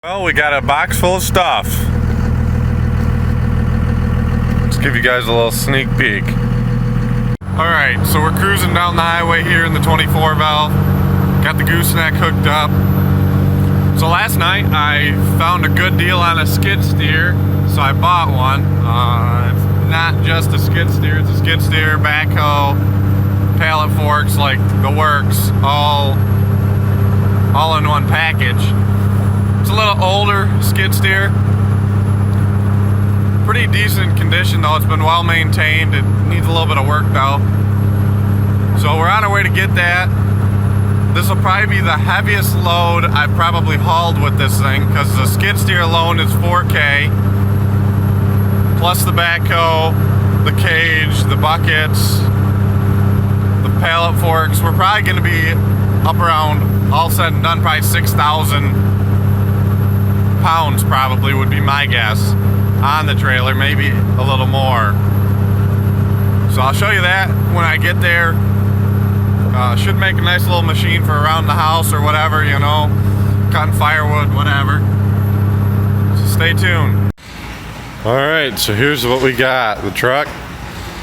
Well, we got a box full of stuff. Let's give you guys a little sneak peek. Alright, so we're cruising down the highway here in the 24 valve. Got the gooseneck hooked up. So last night I found a good deal on a skid steer, so I bought one. It's not just a skid steer, it's a skid steer, backhoe, pallet forks, like the works, all in one package. It's a little older skid steer. Pretty decent condition though, it's been well maintained. It needs a little bit of work though. So we're on our way to get that. This will probably be the heaviest load I've probably hauled with this thing, because the skid steer alone is 4K. Plus the backhoe, the cage, the buckets, the pallet forks. We're probably going to be up around, all said and done, probably 6,000 pounds probably would be my guess on the trailer, maybe a little more. So I'll show you that when I get there. Should make a nice little machine for around the house or whatever, you know, cutting firewood, whatever. So stay tuned. Alright, so here's what we got. The truck,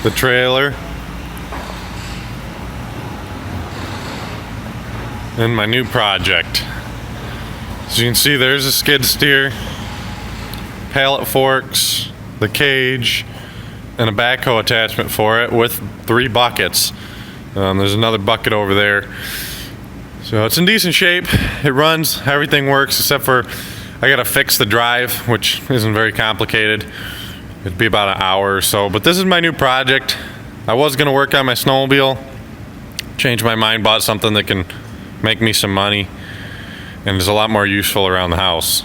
the trailer, and my new project. As you can see, there's a skid steer, pallet forks, the cage, and a backhoe attachment for it with 3 buckets. There's another bucket over there. So it's in decent shape. It runs, everything works, except for I gotta fix the drive, which isn't very complicated. It'd be about an hour or so. But this is my new project. I was gonna work on my snowmobile. Changed my mind, bought something that can make me some money and is a lot more useful around the house.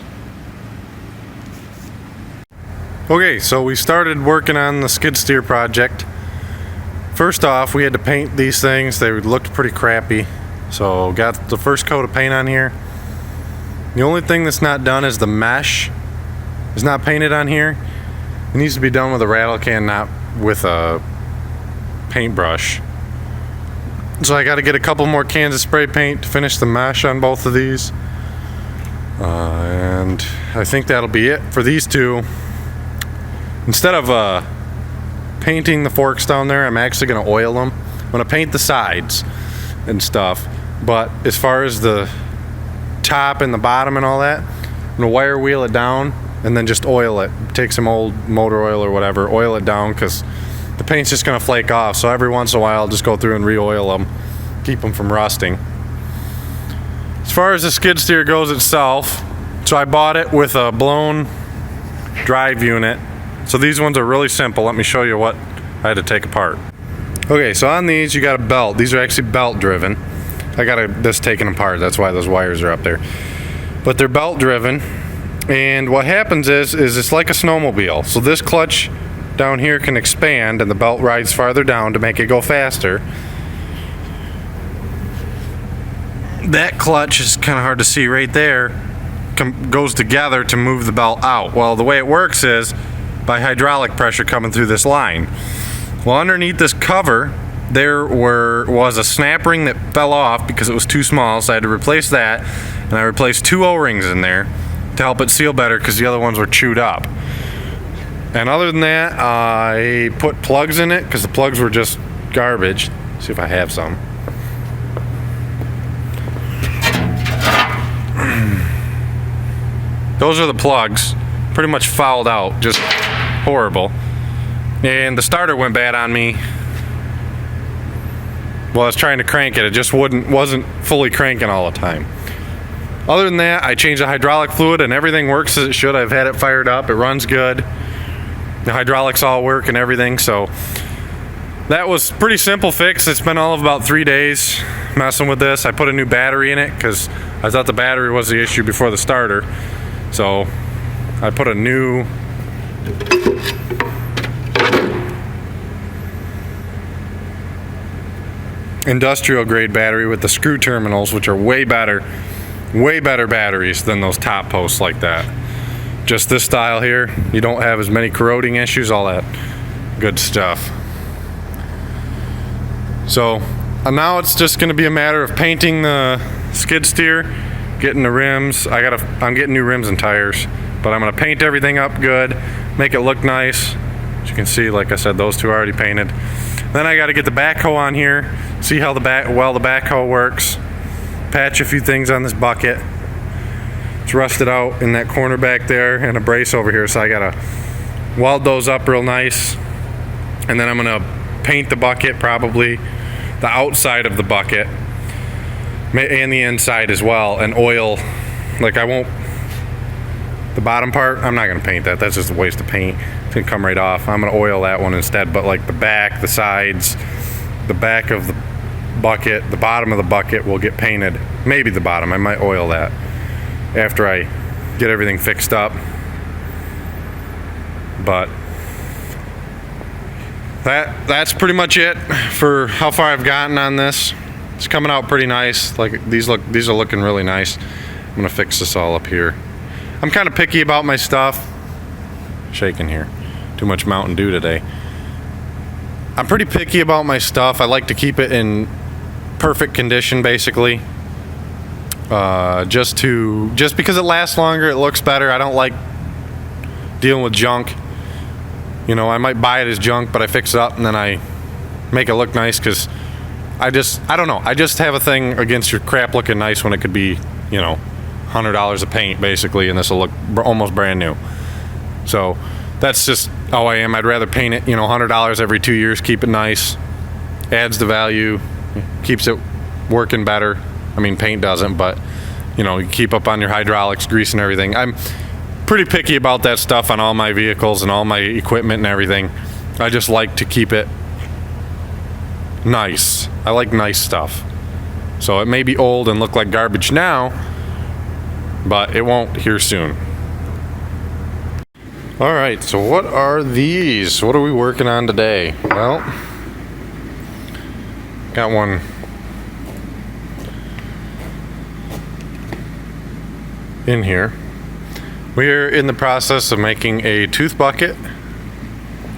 Okay, so we started working on the skid steer project. First off, we had to paint these things. They looked pretty crappy. So got the first coat of paint on here. The only thing that's not done is the mesh. It's not painted on here. It needs to be done with a rattle can, not with a paintbrush. So I got to get a couple more cans of spray paint to finish the mesh on both of these. And I think that'll be it for these two. Instead of painting the forks down there, I'm actually going to oil them. I'm going to paint the sides and stuff, but as far as the top and the bottom and all that, I'm going to wire wheel it down and then just oil it. Take some old motor oil or whatever, oil it down, because the paint's just going to flake off. So every once in a while I'll just go through and re-oil them, keep them from rusting. As far as the skid steer goes itself, so I bought it with a blown drive unit. So these ones are really simple. Let me show you what I had to take apart. Okay, so on these you got a belt. These are actually belt driven. I got this taken apart. That's why those wires are up there. But they're belt driven. And what happens is it's like a snowmobile. So this clutch down here can expand and the belt rides farther down to make it go faster. That clutch is kind of hard to see right there. Goes together to move the belt out. Well, the way it works is by hydraulic pressure coming through this line. Well, underneath this cover there was a snap ring that fell off because it was too small, so I had to replace that, and I replaced 2 O-rings in there to help it seal better because the other ones were chewed up. And other than that, I put plugs in it because the plugs were just garbage. Let's see if I have some. Those are the plugs, pretty much fouled out, just horrible. And the starter went bad on me while I was trying to crank it. It just wasn't fully cranking all the time. Other than that, I changed the hydraulic fluid and everything works as it should. I've had it fired up, it runs good. The hydraulics all work and everything, so that was pretty simple fix. It's been all of about 3 days messing with this. I put a new battery in it because I thought the battery was the issue before the starter. So I put a new industrial grade battery with the screw terminals, which are way better batteries than those top posts like that. Just this style here, you don't have as many corroding issues, all that good stuff. So now it's just going to be a matter of painting the skid steer, getting the rims. I'm getting new rims and tires, but I'm gonna paint everything up good, make it look nice. As you can see, like I said, those two are already painted. Then I gotta get the backhoe on here, see how the backhoe works, patch a few things on this bucket. It's rusted out in that corner back there and a brace over here, so I gotta weld those up real nice. And then I'm gonna paint the bucket, probably the outside of the bucket and the inside as well, and oil. Like I won't, the bottom part, I'm not gonna paint that. That's just a waste of paint. It's gonna come right off. I'm gonna oil that one instead, but like the back, the sides, the back of the bucket, the bottom of the bucket will get painted. Maybe the bottom, I might oil that after I get everything fixed up. But that's pretty much it for how far I've gotten on this. It's coming out pretty nice. Like these are looking really nice. I'm gonna fix this all up here. I'm kind of picky about my stuff. Shaking here. Too much Mountain Dew today. I'm pretty picky about my stuff. I like to keep it in perfect condition, basically. Just because it lasts longer, it looks better. I don't like dealing with junk. You know, I might buy it as junk, but I fix it up and then I make it look nice, because I don't know. I just have a thing against your crap looking nice when it could be, you know, $100 of paint basically, and this will look almost brand new. So that's just how I am. I'd rather paint it, you know, $100 every 2 years, keep it nice, adds the value, keeps it working better. I mean, paint doesn't, but you know, you keep up on your hydraulics, grease and everything. I'm pretty picky about that stuff on all my vehicles and all my equipment and everything. I just like to keep it nice. I like nice stuff. So it may be old and look like garbage now, but it won't here soon. All right, so what are these? What are we working on today? Well, got one in here. We're in the process of making a tooth bucket,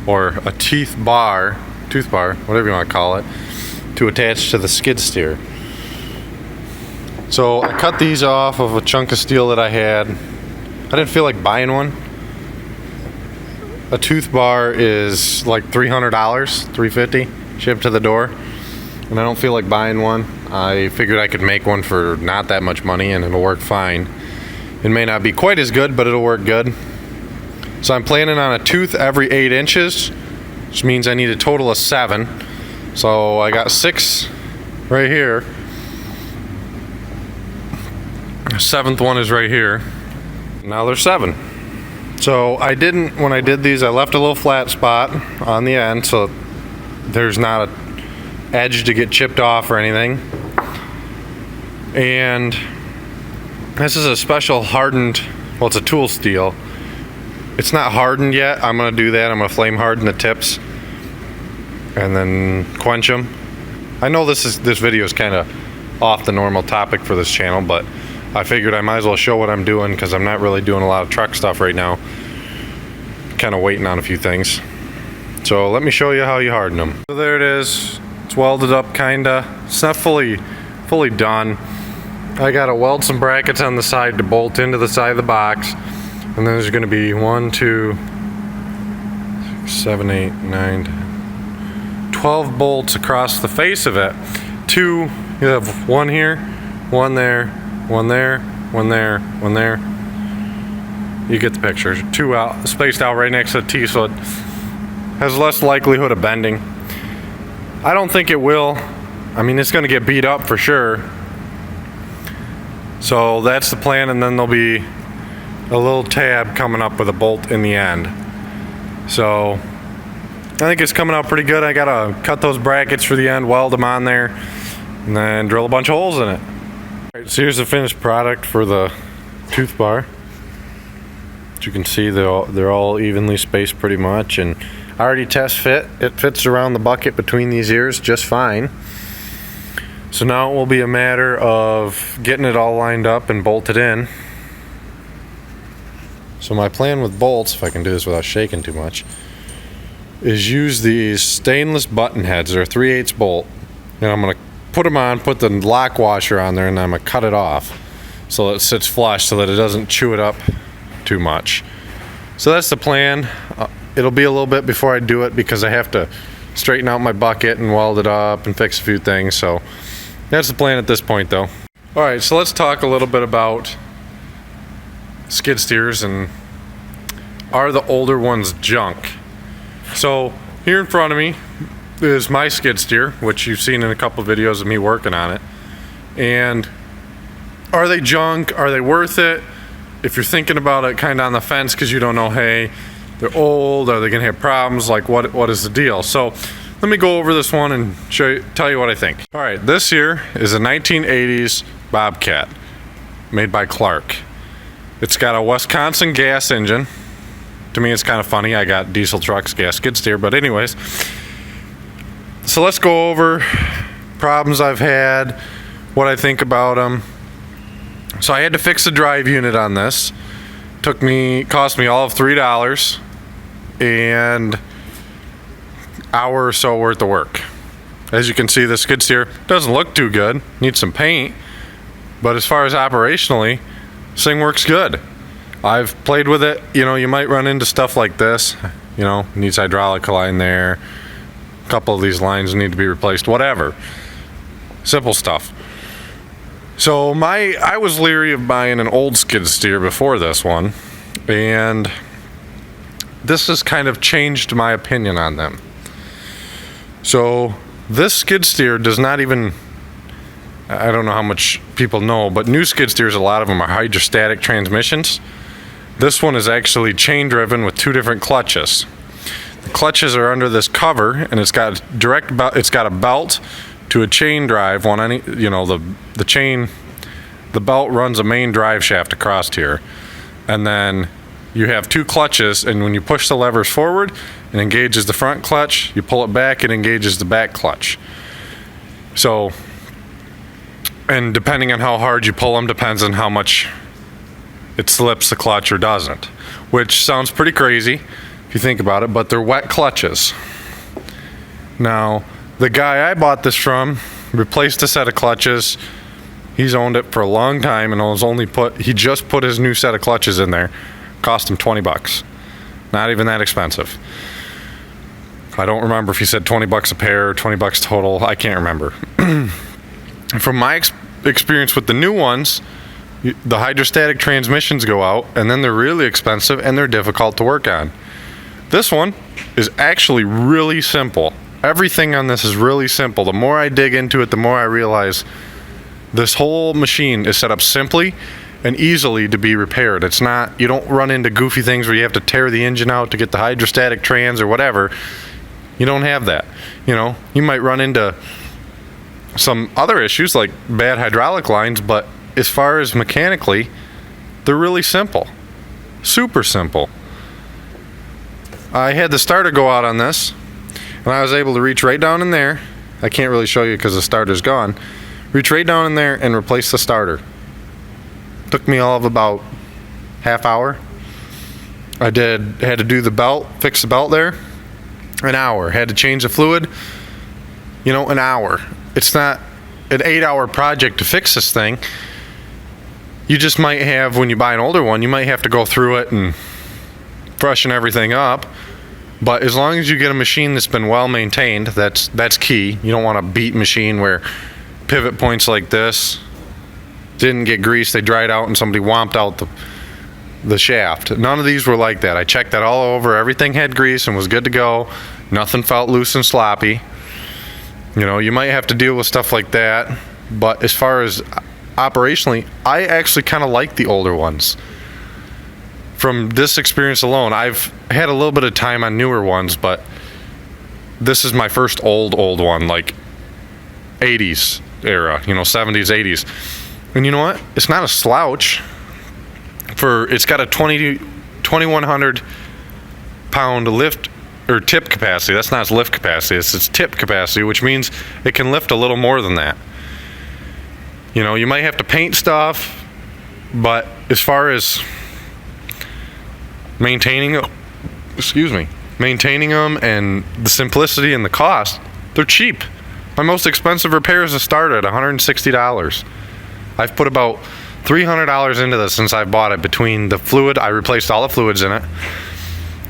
or a tooth bar, whatever you want to call it, to attach to the skid steer. So I cut these off of a chunk of steel that I had. I didn't feel like buying one. A tooth bar is like $300, $350 shipped to the door, and I don't feel like buying one. I figured I could make one for not that much money and it'll work fine. It may not be quite as good, but it'll work good. So I'm planning on a tooth every 8 inches, which means I need a total of 7. So I got 6 right here. The 7th one is right here. Now there's 7. So when I did these, I left a little flat spot on the end so there's not an edge to get chipped off or anything. And this is a special hardened, well, it's a tool steel. It's not hardened yet. I'm gonna do that. I'm gonna flame harden the tips and then quench them. I know this video is kind of off the normal topic for this channel, but I figured I might as well show what I'm doing, because I'm not really doing a lot of truck stuff right now. Kind of waiting on a few things. So let me show you how you harden them. So there it is. It's welded up kinda. It's not fully done. I gotta weld some brackets on the side to bolt into the side of the box, and then there's gonna be 1, 2, 7, 8, 9, 12 bolts across the face of it. 2, you have 1 here, 1 there, 1 there, 1 there, 1 there. You get the picture. 2 out, spaced out right next to the T, so it has less likelihood of bending. I don't think it will. I mean, it's gonna get beat up for sure. So that's the plan, and then there'll be a little tab coming up with a bolt in the end. So I think it's coming out pretty good. I gotta cut those brackets for the end, weld them on there, and then drill a bunch of holes in it. Alright, so here's the finished product for the tooth bar. As you can see, they're all evenly spaced pretty much, and I already test fit. It fits around the bucket between these ears just fine. So now it will be a matter of getting it all lined up and bolted in. So my plan with bolts, if I can do this without shaking too much, is use these stainless button heads. They're a 3/8 bolt. And I'm going to put them on, put the lock washer on there, and I'm going to cut it off. so that it sits flush so that it doesn't chew it up too much. So that's the plan. It'll be a little bit before I do it because I have to straighten out my bucket and weld it up and fix a few things. So that's the plan at this point though. All right, so let's talk a little bit about skid steers and are the older ones junk? So here in front of me is my skid steer, which you've seen in a couple videos of me working on it. And are they junk? Are they worth it? If you're thinking about it kind of on the fence because you don't know, hey, they're old, are they gonna have problems? Like what is the deal? So let me go over this one and tell you what I think. All right, this here is a 1980s Bobcat made by Clark. It's got a Wisconsin gas engine. To me, it's kind of funny. I got diesel trucks, gas skid steer, but anyways. So let's go over problems I've had, what I think about them. So I had to fix the drive unit on this. Cost me all of $3 and hour or so worth of work. As you can see, the skid steer doesn't look too good. Needs some paint. But as far as operationally, this thing works good. I've played with it. You know, you might run into stuff like this. You know, needs hydraulic line there. A couple of these lines need to be replaced. Whatever. Simple stuff. So I was leery of buying an old skid steer before this one, and this has kind of changed my opinion on them. So this skid steer does not even, I don't know how much people know, but new skid steers, a lot of them are hydrostatic transmissions. This one is actually chain driven with two different clutches. The clutches are under this cover, and it's got a belt to a chain drive. The belt runs a main drive shaft across here, and then you have two clutches, and when you push the levers forward, it engages the front clutch. You pull it back, it engages the back clutch. So, and depending on how hard you pull them depends on how much it slips the clutch or doesn't, which sounds pretty crazy if you think about it, but they're wet clutches. Now, the guy I bought this from replaced a set of clutches. He's owned it for a long time, and he just put his new set of clutches in there. Cost him $20. Not even that expensive. I don't remember if he said $20 a pair or $20 total. I can't remember. From my experience with the new ones, the hydrostatic transmissions go out, and then they're really expensive and they're difficult to work on. This one is actually really simple. Everything on this is really simple. The more I dig into it, the more I realize this whole machine is set up simply and easily to be repaired. It's not, you don't run into goofy things where you have to tear the engine out to get the hydrostatic trans or whatever. You don't have that. You know, you might run into some other issues like bad hydraulic lines, but as far as mechanically, they're really simple. Super simple. I had the starter go out on this, and I was able to reach right down in there. I can't really show you because the starter's gone. Reach right down in there and replace the starter. Took me all of about half hour. Had to do the belt, fix the belt there. An hour. Had to change the fluid. An hour. It's not an 8-hour project to fix this thing. You just might have, when you buy an older one, you might have to go through it and freshen everything up. But as long as you get a machine that's been well maintained, that's key. You don't want a beat machine where pivot points like this didn't get greased, they dried out, and somebody womped out the shaft. None of these were like that. I checked that all over. Everything had grease and was good to go. Nothing felt loose and sloppy. You might have to deal with stuff like that. But as far as operationally, I actually kind of like the older ones. From this experience alone, I've had a little bit of time on newer ones, but this is my first old one, like 80s era, 70s, 80s. And you know what? It's not a slouch. It's got a 2,100 pound lift or tip capacity. That's not its lift capacity, it's its tip capacity, which means it can lift a little more than that. You might have to paint stuff, but as far as maintaining them and the simplicity and the cost, they're cheap. My most expensive repairs have started at $160. I've put about $300 into this since I bought it. Between the fluid, I replaced all the fluids in it,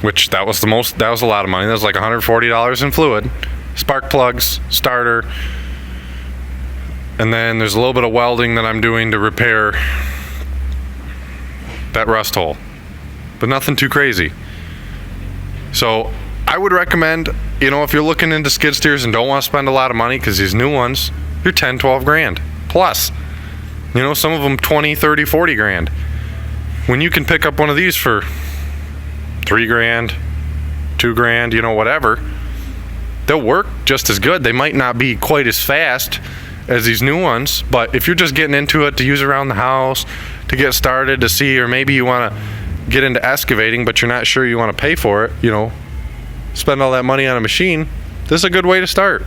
which that was a lot of money. That was like $140 in fluid, spark plugs, starter, and then there's a little bit of welding that I'm doing to repair that rust hole, but nothing too crazy. So I would recommend, if you're looking into skid steers and don't want to spend a lot of money, because these new ones, you're 10, 12 grand plus. Some of them 20, 30, 40 grand. When you can pick up one of these for 3 grand, 2 grand, whatever, they'll work just as good. They might not be quite as fast as these new ones, but if you're just getting into it to use around the house, to get started, to see, or maybe you want to get into excavating but you're not sure you want to pay for it, spend all that money on a machine, this is a good way to start.